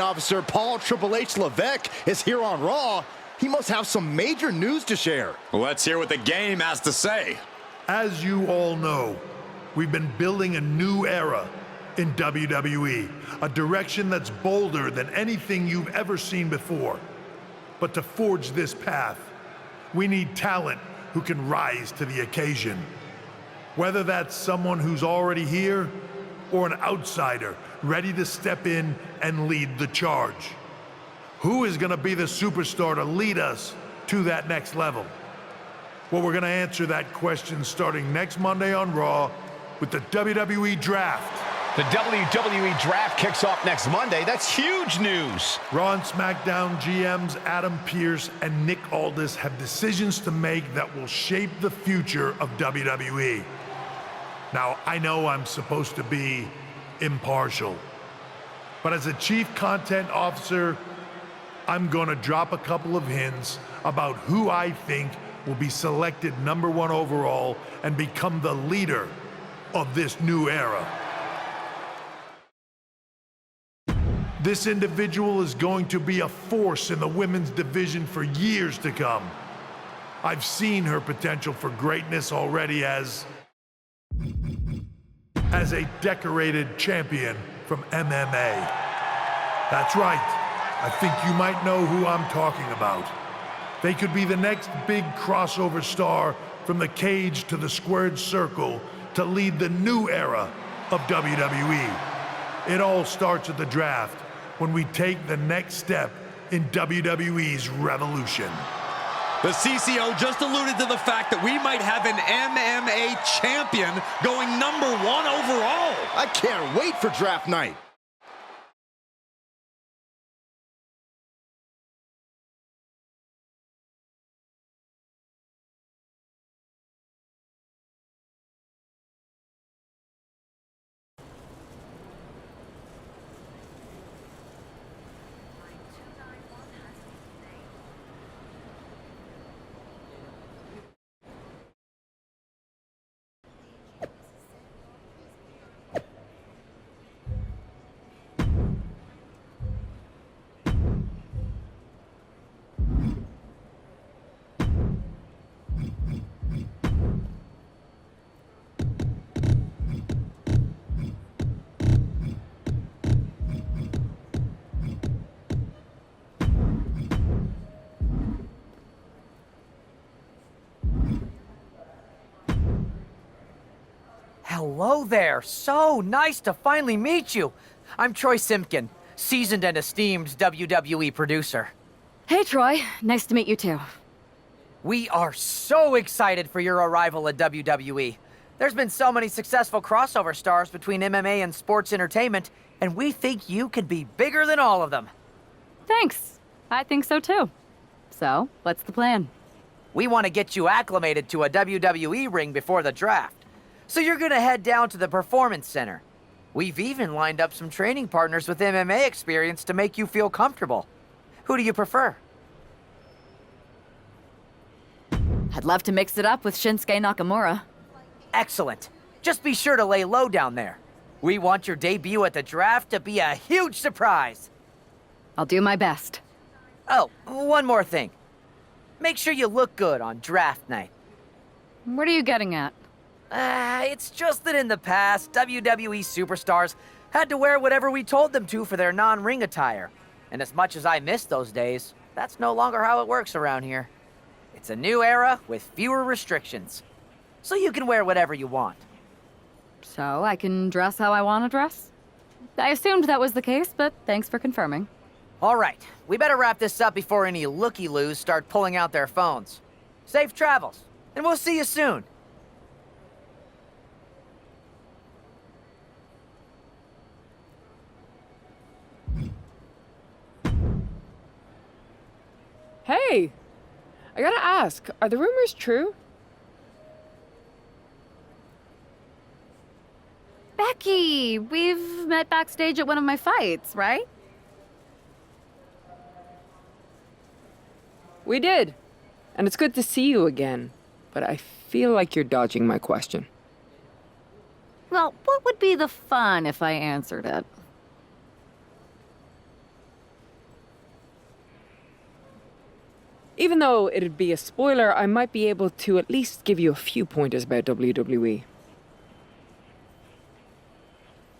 Officer Paul Triple H Levesque is here on Raw. He must have some major news to share. Let's hear what the game has to say. As you all know, we've been building a new era in WWE, a direction that's bolder than anything you've ever seen before. But to forge this path, we need talent who can rise to the occasion. Whether that's someone who's already here or an outsider ready to step in and lead the charge. Who is going to be the superstar to lead us to that next level? Well, we're going to answer that question starting next Monday on Raw with the WWE Draft. The WWE Draft kicks off next Monday. That's huge news. Raw and SmackDown GMs Adam Pearce and Nick Aldis have decisions to make that will shape the future of WWE. Now, I know I'm supposed to be impartial, but as a chief content officer, I'm gonna drop a couple of hints about who I think will be selected #1 overall and become the leader of this new era. This individual is going to be a force in the women's division for years to come. I've seen her potential for greatness already as a decorated champion from MMA. That's right. I think you might know who I'm talking about. They could be the next big crossover star from the cage to the squared circle to lead the new era of WWE. It all starts at the draft when we take the next step in WWE's revolution. The CCO just alluded to the fact that we might have an MMA champion going #1 overall. I can't wait for draft night. Hello there. So nice to finally meet you. I'm Troy Simpkin, seasoned and esteemed WWE producer. Hey, Troy. Nice to meet you, too. We are so excited for your arrival at WWE. There's been so many successful crossover stars between MMA and sports entertainment, and we think you could be bigger than all of them. Thanks. I think so, too. So, what's the plan? We want to get you acclimated to a WWE ring before the draft. So you're going to head down to the Performance Center. We've even lined up some training partners with MMA experience to make you feel comfortable. Who do you prefer? I'd love to mix it up with Shinsuke Nakamura. Excellent. Just be sure to lay low down there. We want your debut at the draft to be a huge surprise. I'll do my best. Oh, one more thing. Make sure you look good on draft night. What are you getting at? It's just that in the past, WWE superstars had to wear whatever we told them to for their non-ring attire. And as much as I miss those days, that's no longer how it works around here. It's a new era with fewer restrictions. So you can wear whatever you want. So I can dress how I want to dress? I assumed that was the case, but thanks for confirming. All right, we better wrap this up before any looky-loos start pulling out their phones. Safe travels, and we'll see you soon. Hey, I gotta ask, are the rumors true? Becky, we've met backstage at one of my fights, right? We did. And it's good to see you again. But I feel like you're dodging my question. Well, what would be the fun if I answered it? Even though it'd be a spoiler, I might be able to at least give you a few pointers about WWE.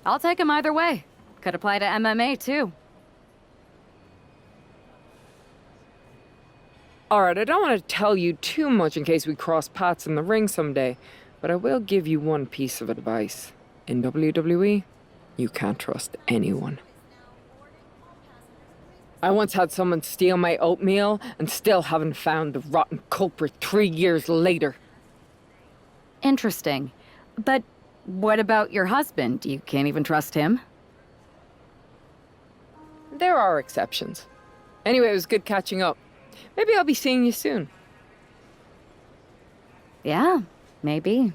I'll take him either way. Could apply to MMA, too. Alright, I don't want to tell you too much in case we cross paths in the ring someday, but I will give you one piece of advice. In WWE, you can't trust anyone. I once had someone steal my oatmeal and still haven't found the rotten culprit 3 years later. Interesting. But what about your husband? You can't even trust him? There are exceptions. Anyway, it was good catching up. Maybe I'll be seeing you soon. Yeah, maybe.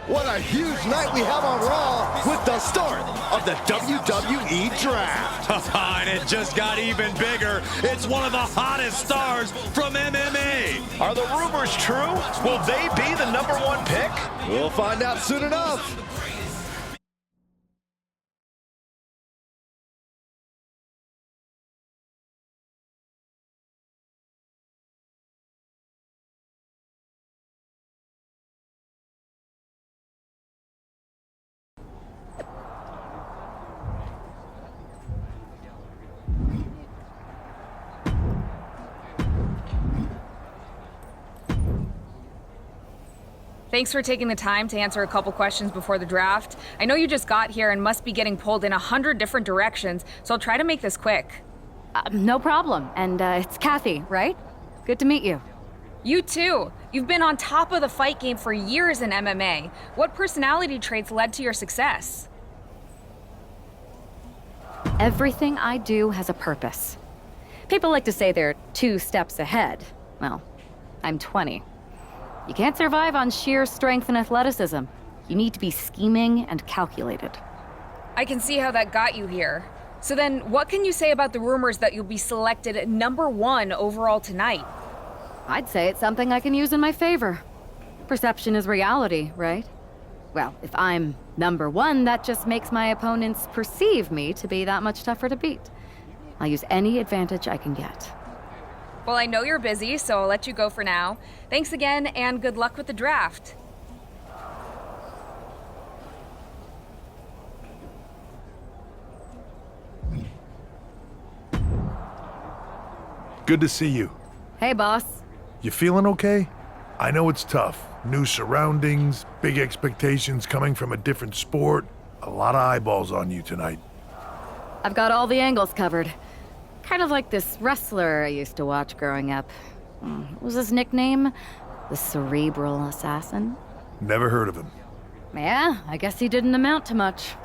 What a huge night we have on Raw with the start of the WWE Draft. And it just got even bigger. It's one of the hottest stars from MMA. Are the rumors true? Will they be the #1 pick? We'll find out soon enough. Thanks for taking the time to answer a couple questions before the draft. I know you just got here and must be getting pulled in 100 different directions, so I'll try to make this quick. No problem. And it's Kathy, right? Good to meet you. You too. You've been on top of the fight game for years in MMA. What personality traits led to your success? Everything I do has a purpose. People like to say they're 2 steps ahead. Well, I'm 20. You can't survive on sheer strength and athleticism. You need to be scheming and calculated. I can see how that got you here. So then, what can you say about the rumors that you'll be selected #1 overall tonight? I'd say it's something I can use in my favor. Perception is reality, right? Well, if I'm #1, that just makes my opponents perceive me to be that much tougher to beat. I'll use any advantage I can get. Well, I know you're busy, so I'll let you go for now. Thanks again, and good luck with the draft. Good to see you. Hey, boss. You feeling okay? I know it's tough. New surroundings, big expectations coming from a different sport. A lot of eyeballs on you tonight. I've got all the angles covered. Kind of like this wrestler I used to watch growing up. What was his nickname? The Cerebral Assassin? Never heard of him. Yeah, I guess he didn't amount to much.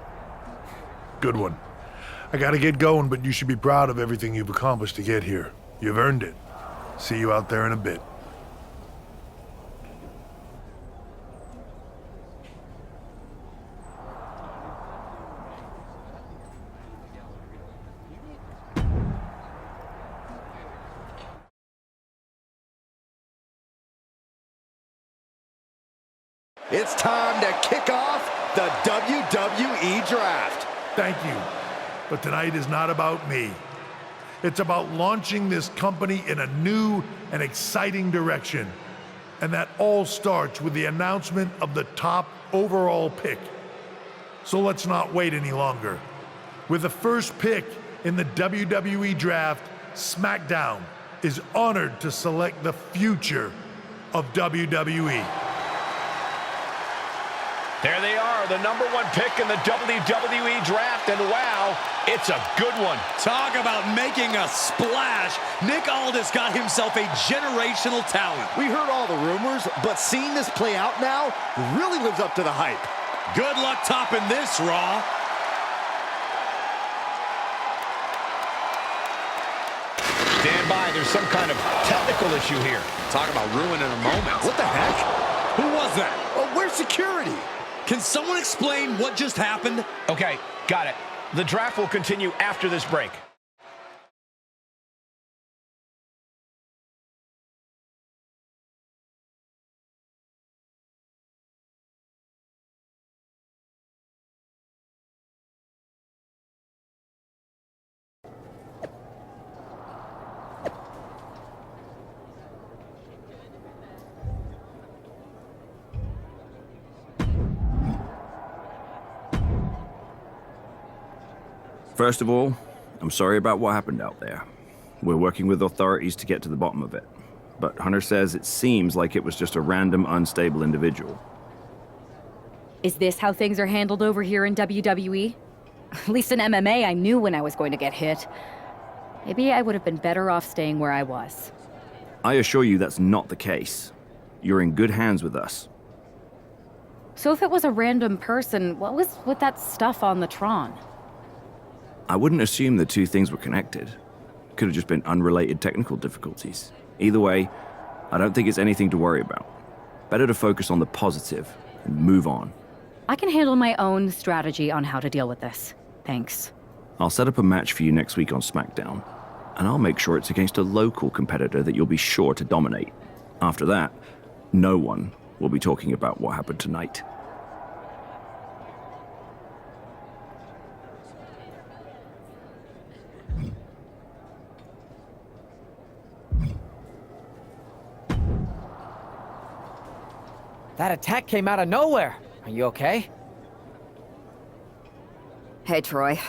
Good one. I gotta get going, but you should be proud of everything you've accomplished to get here. You've earned it. See you out there in a bit. It's time to kick off the WWE Draft. Thank you. But tonight is not about me. It's about launching this company in a new and exciting direction. And that all starts with the announcement of the top overall pick. So let's not wait any longer. With the first pick in the WWE Draft, SmackDown is honored to select the future of WWE. There they are, the #1 pick in the WWE Draft, and wow, it's a good one. Talk about making a splash. Nick Aldis got himself a generational talent. We heard all the rumors, but seeing this play out now really lives up to the hype. Good luck topping this, Raw. Stand by, there's some kind of technical issue here. Talk about ruining a moment. What the heck? Who was that? Oh, where's security? Can someone explain what just happened? Okay, got it. The draft will continue after this break. First of all, I'm sorry about what happened out there. We're working with authorities to get to the bottom of it. But Hunter says it seems like it was just a random, unstable individual. Is this how things are handled over here in WWE? At least in MMA, I knew when I was going to get hit. Maybe I would have been better off staying where I was. I assure you that's not the case. You're in good hands with us. So if it was a random person, what was with that stuff on the Tron? I wouldn't assume the two things were connected. Could have just been unrelated technical difficulties. Either way, I don't think it's anything to worry about. Better to focus on the positive and move on. I can handle my own strategy on how to deal with this. Thanks. I'll set up a match for you next week on SmackDown, and I'll make sure it's against a local competitor that you'll be sure to dominate. After that, no one will be talking about what happened tonight. That attack came out of nowhere. Are you okay? Hey, Troy.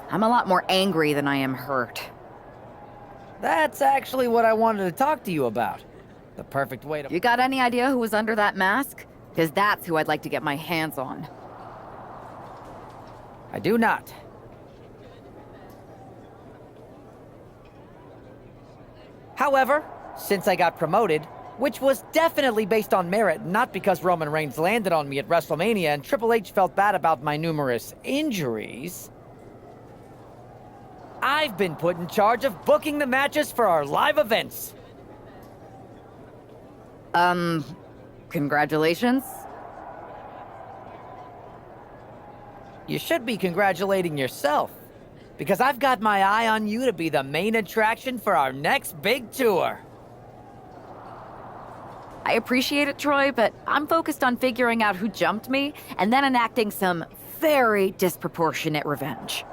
I'm a lot more angry than I am hurt. That's actually what I wanted to talk to you about. The perfect way to... You got any idea who was under that mask? Because that's who I'd like to get my hands on. I do not. However, since I got promoted, which was definitely based on merit, not because Roman Reigns landed on me at WrestleMania and Triple H felt bad about my numerous injuries, I've been put in charge of booking the matches for our live events. Congratulations? You should be congratulating yourself, because I've got my eye on you to be the main attraction for our next big tour. I appreciate it, Troy, but I'm focused on figuring out who jumped me and then enacting some very disproportionate revenge.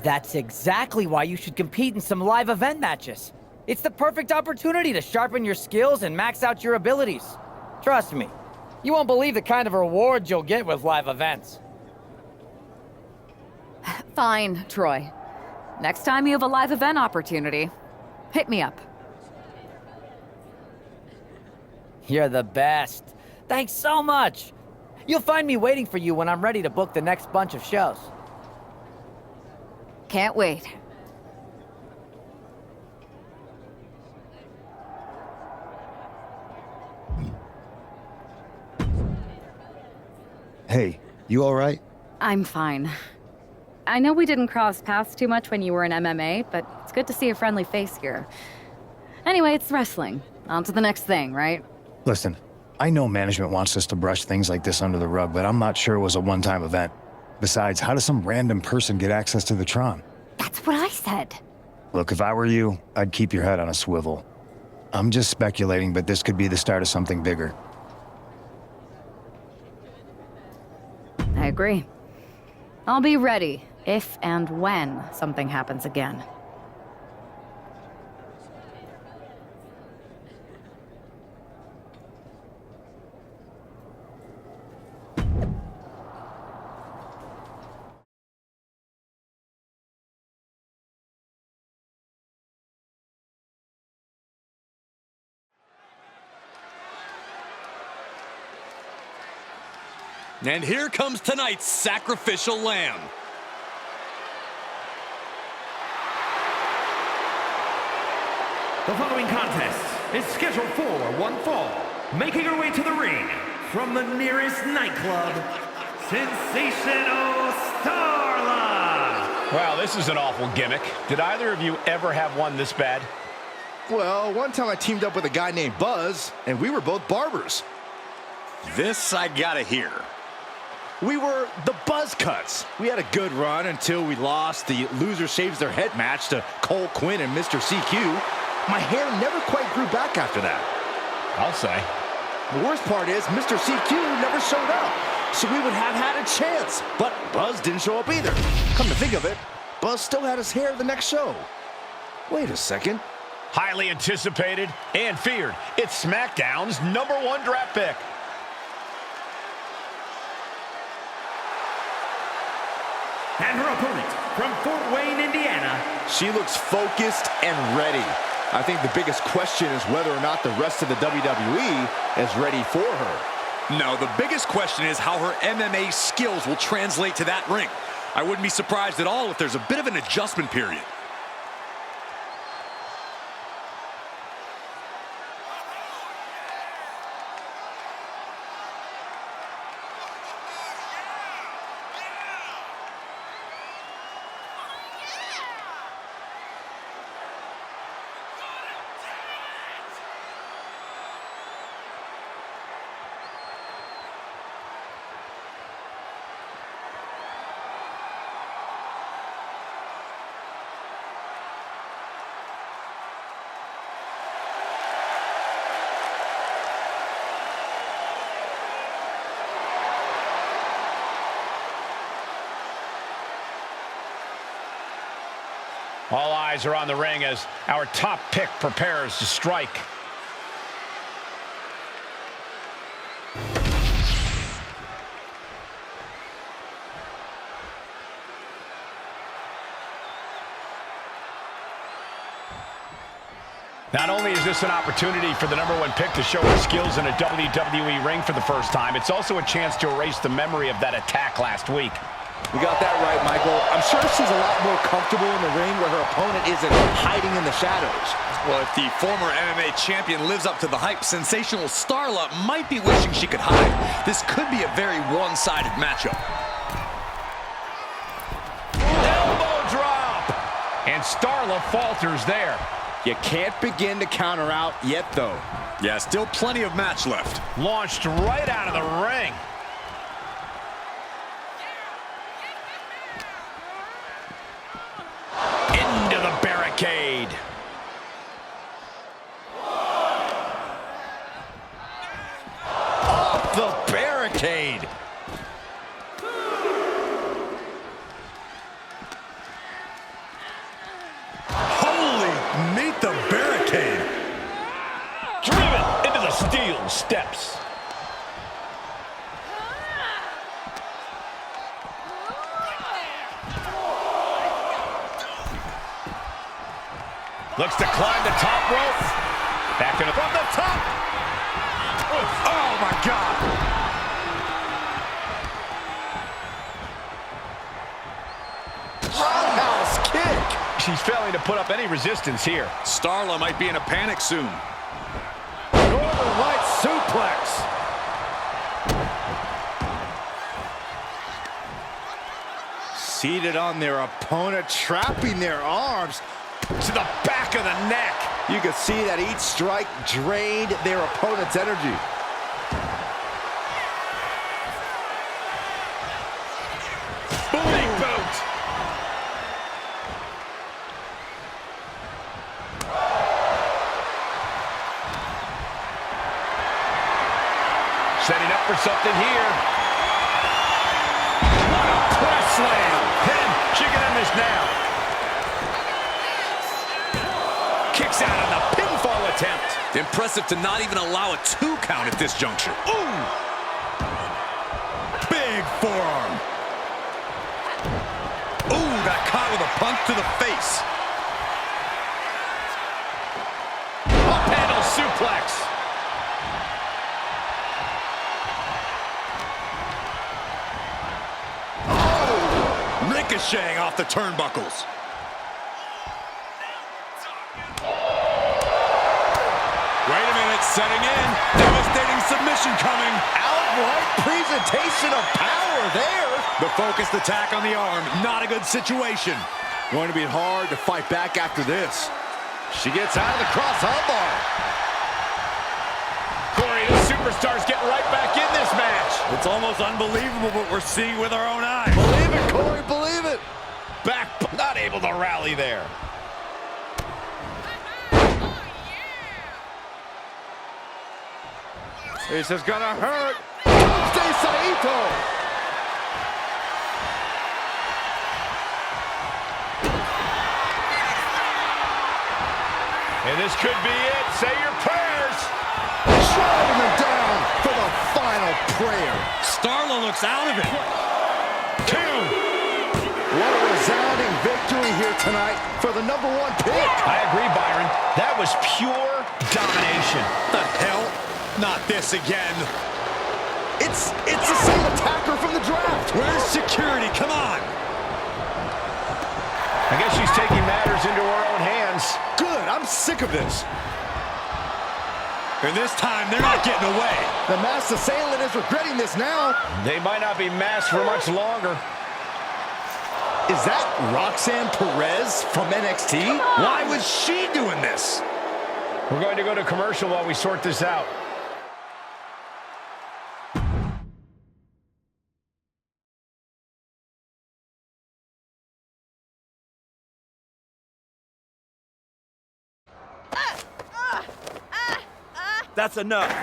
That's exactly why you should compete in some live event matches. It's the perfect opportunity to sharpen your skills and max out your abilities. Trust me, you won't believe the kind of rewards you'll get with live events. Fine, Troy. Next time you have a live event opportunity, hit me up. You're the best. Thanks so much. You'll find me waiting for you when I'm ready to book the next bunch of shows. Can't wait. Hey, You all right? I'm fine. I know we didn't cross paths too much when you were in MMA, but it's good to see a friendly face here. Anyway, it's wrestling. On to the next thing, right? Listen, I know management wants us to brush things like this under the rug, but I'm not sure it was a one-time event. Besides, how does some random person get access to the Tron? That's what I said. Look, if I were you, I'd keep your head on a swivel. I'm just speculating, but this could be the start of something bigger. I agree. I'll be ready if and when something happens again. And here comes tonight's sacrificial lamb. The following contest is scheduled for one fall. Making her way to the ring from the nearest nightclub, Sensational Starla. Wow, this is an awful gimmick. Did either of you ever have one this bad? Well, one time I teamed up with a guy named Buzz, and we were both barbers. This I gotta hear. We were the Buzz Cuts. We had a good run until we lost the loser shaves their head match to Cole Quinn and Mr. CQ. My hair never quite grew back after that. I'll say. The worst part is Mr. CQ never showed up, so we would have had a chance. But Buzz didn't show up either. Come to think of it, Buzz still had his hair the next show. Wait a second. Highly anticipated and feared. It's SmackDown's #1 draft pick. And her opponent from Fort Wayne, Indiana. She looks focused and ready. I think the biggest question is whether or not the rest of the WWE is ready for her. No, the biggest question is how her MMA skills will translate to that ring. I wouldn't be surprised at all if there's a bit of an adjustment period. All eyes are on the ring as our top pick prepares to strike. Not only is this an opportunity for the #1 pick to show her skills in a WWE ring for the first time, it's also a chance to erase the memory of that attack last week. You got that right, Michael. I'm sure she's a lot more comfortable in the ring where her opponent isn't hiding in the shadows. Well, if the former MMA champion lives up to the hype, Sensational Starla might be wishing she could hide. This could be a very one-sided matchup. Elbow drop! And Starla falters there. You can't begin to counter out yet, though. Yeah, still plenty of match left. Launched right out of the ring. Into the barricade. Off the barricade. Holy, meet the barricade. Driven into the steel steps. Looks to climb the top rope. Back in from the top. Oh, my God. Roundhouse kick. She's failing to put up any resistance here. Starla might be in a panic soon. Northern Light suplex. Seated on their opponent, trapping their arms To the back of the neck. You could see that each strike drained their opponent's energy. Booty boot. Setting up for something here. What a press slam. Pin. She can end this now. Kicks out on the pinfall attempt. Impressive to not even allow a 2 count at this juncture. Ooh! Big forearm. Ooh, got caught with a punch to the face. Up handle suplex. Ricocheting off the turnbuckles. Wait a minute, setting in. Devastating submission coming. Outright presentation of power there. The focused attack on the arm. Not a good situation. Going to be hard to fight back after this. She gets out of the cross armbar. Corey, the superstar's getting right back in this match. It's almost unbelievable what we're seeing with our own eyes. Believe it, Corey, believe it. Back, not able to rally there. This is gonna hurt. Tuesday Saito. And this could be it. Say your prayers. Driving them down for the final prayer. Starla looks out of it. 2. What a resounding victory here tonight for the #1 pick. I agree, Byron. That was pure domination. The hell? Not this again. It's the same attacker from the draft. Where's security? Come on. I guess she's taking matters into her own hands. Good, I'm sick of this. And this time, they're not getting away. The masked assailant is regretting this now. They might not be masked for much longer. Is that Roxanne Perez from NXT? Why was she doing this? We're going to go to commercial while we sort this out. That's enough.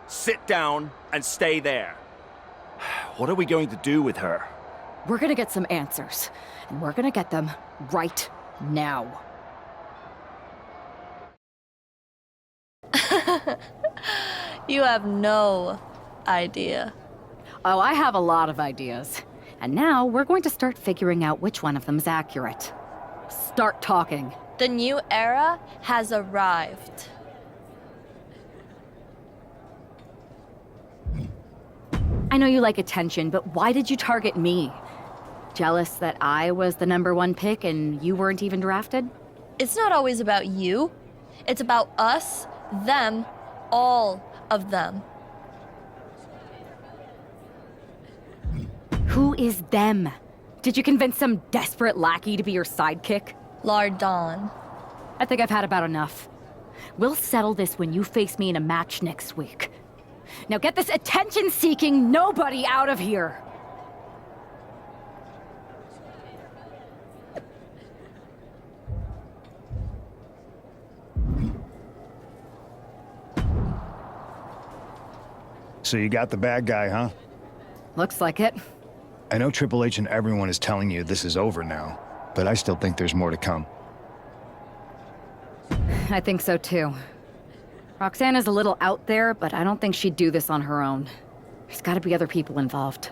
Sit down and stay there. What are we going to do with her? We're gonna get some answers, and we're gonna get them right now. You have no idea. Oh, I have a lot of ideas. And now we're going to start figuring out which one of them is accurate. Start talking. The new era has arrived. I know you like attention, but why did you target me? Jealous that I was the #1 pick and you weren't even drafted? It's not always about you. It's about us, them, all of them. Who is them? Did you convince some desperate lackey to be your sidekick? Lardon. I think I've had about enough. We'll settle this when you face me in a match next week. Now get this attention-seeking nobody out of here! So you got the bad guy, huh? Looks like it. I know Triple H and everyone is telling you this is over now, but I still think there's more to come. I think so too. Roxanne is a little out there, but I don't think she'd do this on her own. There's gotta be other people involved.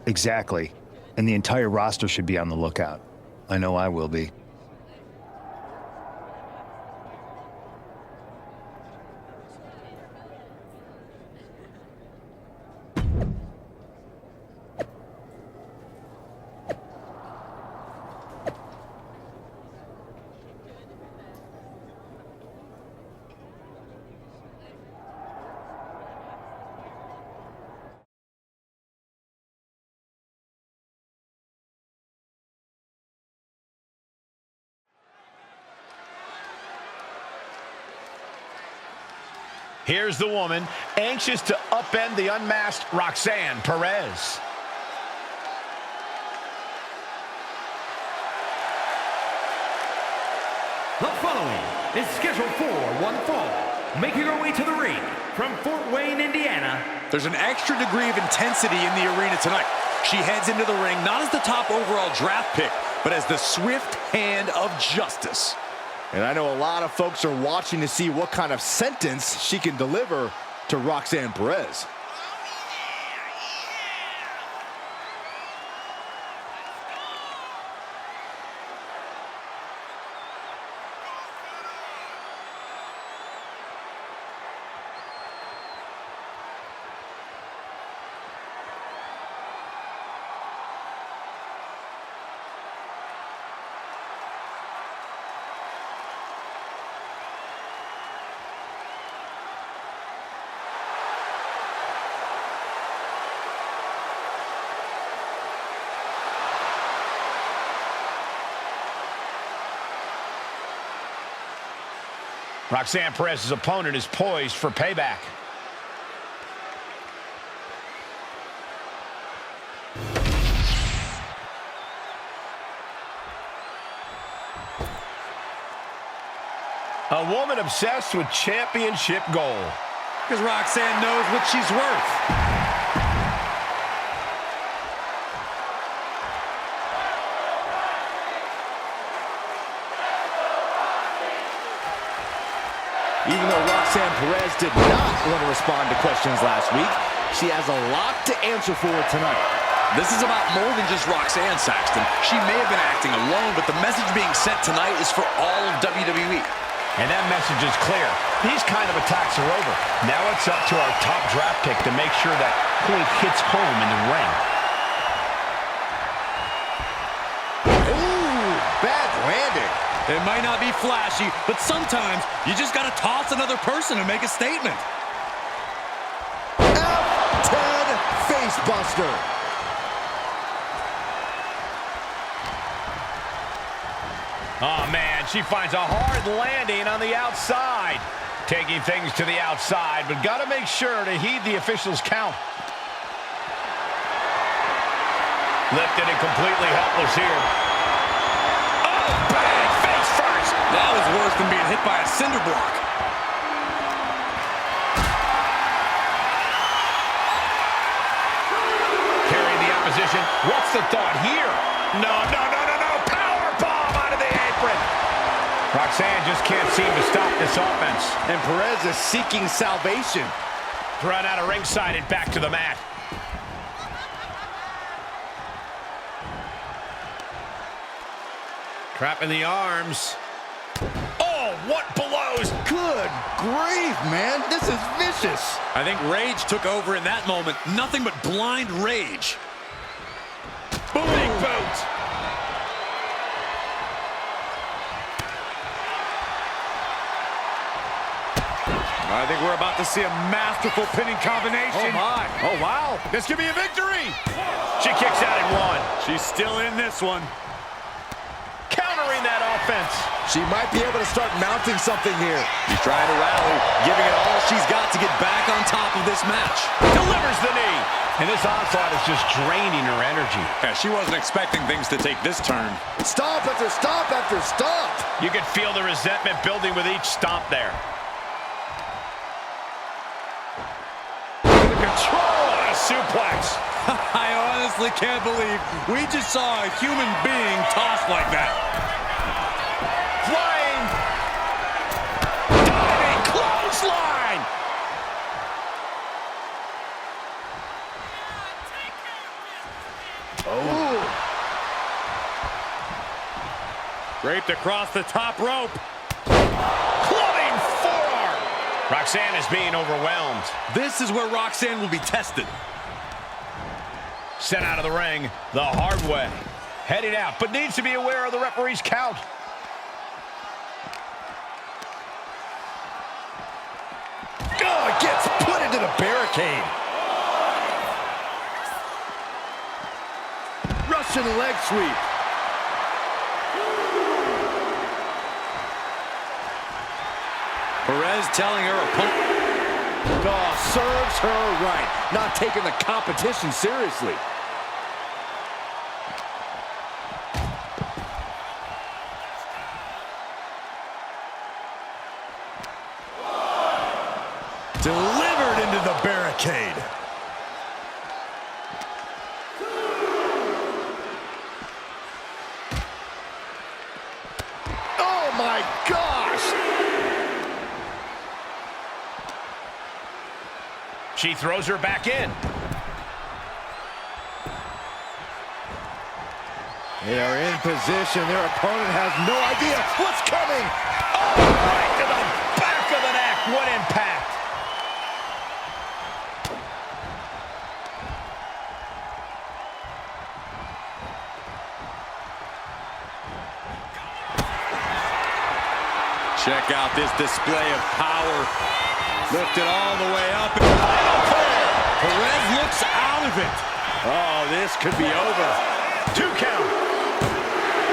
Exactly. And the entire roster should be on the lookout. I know I will be. Here's the woman, anxious to upend the unmasked Roxanne Perez. The following is scheduled for one fall, making her way to the ring from Fort Wayne, Indiana. There's an extra degree of intensity in the arena tonight. She heads into the ring not as the top overall draft pick, but as the swift hand of justice. And I know a lot of folks are watching to see what kind of sentence she can deliver to Roxanne Perez. Roxanne Perez's opponent is poised for payback. A woman obsessed with championship goal. Because Roxanne knows what she's worth. Even though Roxanne Perez did not want to respond to questions last week, she has a lot to answer for tonight. This is about more than just Roxanne, Saxton. She may have been acting alone, but the message being sent tonight is for all of WWE. And that message is clear. These kind of attacks are over. Now it's up to our top draft pick to make sure that point hits home in the ring. Ooh, bad landing. It might not be flashy, but sometimes you just got to toss another person and make a statement. F10 facebuster. Oh, man, she finds a hard landing on the outside. Taking things to the outside, but got to make sure to heed the officials' count. Lifted and completely helpless here. Oh, bang! Face first! That was worse than being hit by a cinder block. Carrying the opposition. What's the thought here? No. Powerbomb onto the apron. Roxanne just can't seem to stop this offense. And Perez is seeking salvation. Run out of ringside and back to the mat. Trapping the arms. Oh, what blows! Good grief, man. This is vicious. I think rage took over in that moment. Nothing but blind rage. Booting boot. I think we're about to see a masterful pinning combination. Oh, my. Oh, wow. This could be a victory. She kicks out in one. She's still in this one. Countering that offense. She might be able to start mounting something here. She's trying to rally, giving it all she's got to get back on top of this match. Delivers the knee. And this onslaught is just draining her energy. Yeah, she wasn't expecting things to take this turn. Stomp after stomp after stomp. You could feel the resentment building with each stomp there. Control and a suplex. I honestly can't believe we just saw a human being tossed like that. Flying. Diving clothesline. Oh. Draped across the top rope. Clubbing forearm. Roxanne is being overwhelmed. This is where Roxanne will be tested. Sent out of the ring the hard way. Heading out, but needs to be aware of the referee's count. Oh, gets put into the barricade. Russian leg sweep. Perez telling her opponent. Oh, serves her right. Not taking the competition seriously. Delivered into the barricade. Oh my gosh! She throws her back in. They are in position. Their opponent has no idea what's coming. Oh, right to the back of the neck. What impact. Check out this display of power. Lifted all the way up. Perez looks out of it. Oh, this could be over. 2 count.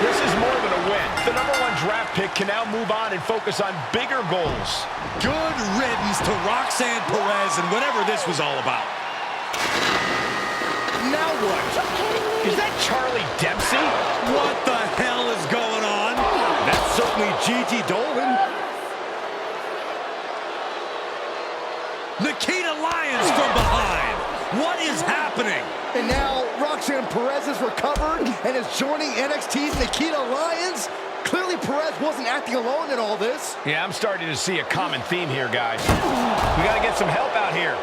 This is more than a win. The #1 draft pick can now move on and focus on bigger goals. Good riddance to Roxanne Perez and whatever this was all about. Now what? Is that Charlie Dempsey? What the hell is going on? That's certainly Gigi Dolan. Nikita Lyons from behind. What is happening? And now Roxanne Perez is recovered and is joining NXT's Nikita Lyons. Clearly Perez wasn't acting alone in all this. Yeah, I'm starting to see a common theme here, guys. We got to get some help out here.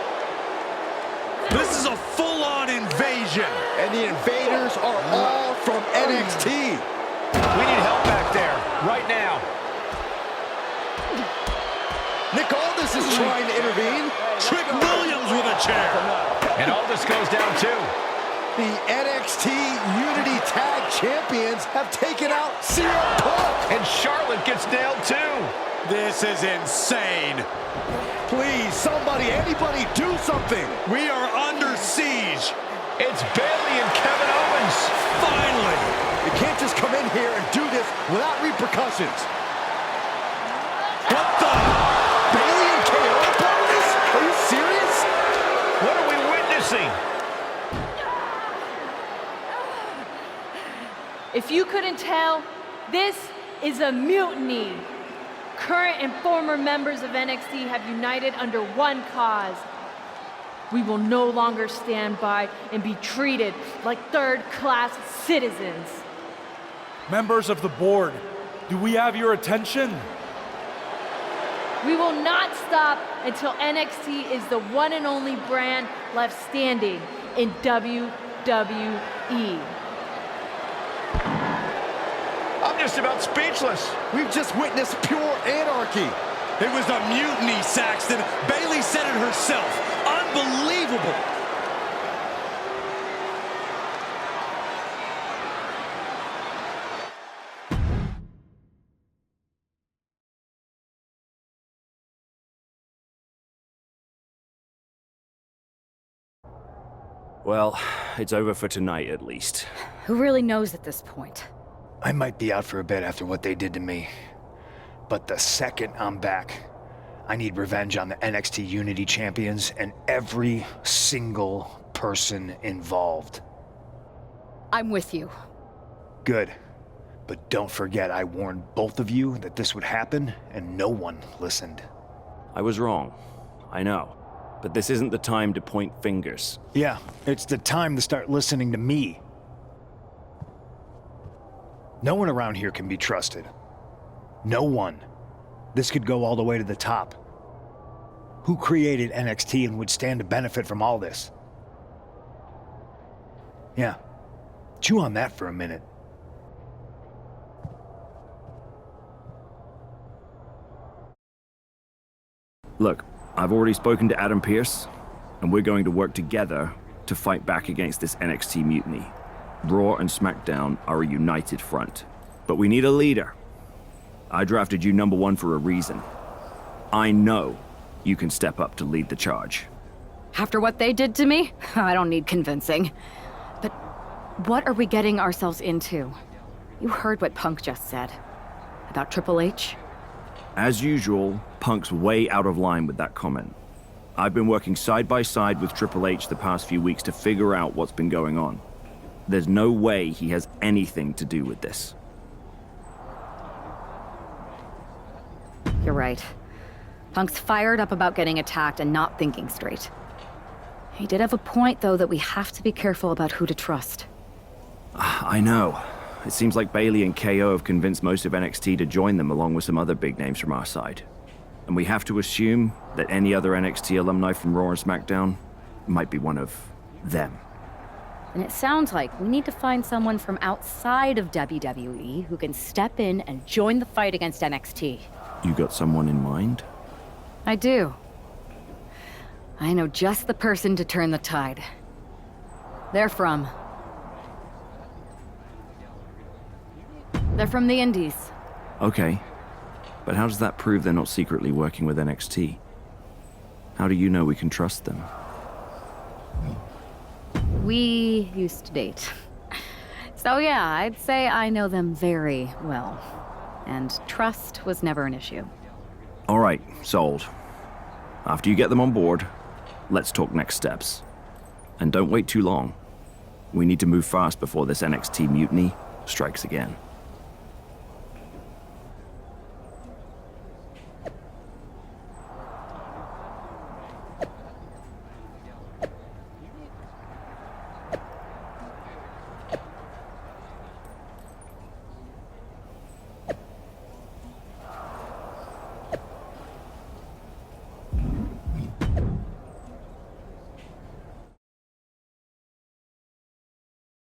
This is a full-on invasion. And the invaders are all from NXT. We need help back there, right now. Nick Aldis is trying to intervene. Trick Williams with a chair. And Aldis goes down too. The NXT Unity Tag Champions have taken out CM Punk. And Charlotte gets nailed too. This is insane. Please, somebody, anybody, do something. We are under siege. It's Bayley and Kevin Owens. Finally. You can't just come in here and do this without repercussions. What the? Bayley and KO about this? Are you serious? What are we witnessing? If you couldn't tell, this is a mutiny. Current and former members of NXT have united under one cause. We will no longer stand by and be treated like third-class citizens. Members of the board, do we have your attention? We will not stop until NXT is the one and only brand left standing in WWE. I'm just about speechless. We've just witnessed pure anarchy. It was a mutiny, Saxton. Bayley said it herself. Unbelievable. Well, it's over for tonight at least. Who really knows at this point? I might be out for a bit after what they did to me. But the second I'm back, I need revenge on the NXT Unity Champions and every single person involved. I'm with you. Good. But don't forget I warned both of you that this would happen, and no one listened. I was wrong. I know. But this isn't the time to point fingers. Yeah, it's the time to start listening to me. No one around here can be trusted. No one. This could go all the way to the top. Who created NXT and would stand to benefit from all this? Yeah. Chew on that for a minute. Look, I've already spoken to Adam Pearce, and we're going to work together to fight back against this NXT mutiny. Raw and SmackDown are a united front. But we need a leader. I drafted you #1 for a reason. I know you can step up to lead the charge. After what they did to me, I don't need convincing. But what are we getting ourselves into? You heard what Punk just said. About Triple H? As usual, Punk's way out of line with that comment. I've been working side by side with Triple H the past few weeks to figure out what's been going on. There's no way he has anything to do with this. You're right. Punk's fired up about getting attacked and not thinking straight. He did have a point, though, that we have to be careful about who to trust. I know. It seems like Bayley and KO have convinced most of NXT to join them along with some other big names from our side. And we have to assume that any other NXT alumni from Raw and SmackDown might be one of them. And it sounds like we need to find someone from outside of WWE who can step in and join the fight against NXT. You got someone in mind? I do. I know just the person to turn the tide. They're from the Indies. Okay. But how does that prove they're not secretly working with NXT? How do you know we can trust them? We used to date. So yeah, I'd say I know them very well. And trust was never an issue. All right, sold. After you get them on board, let's talk next steps. And don't wait too long. We need to move fast before this NXT mutiny strikes again.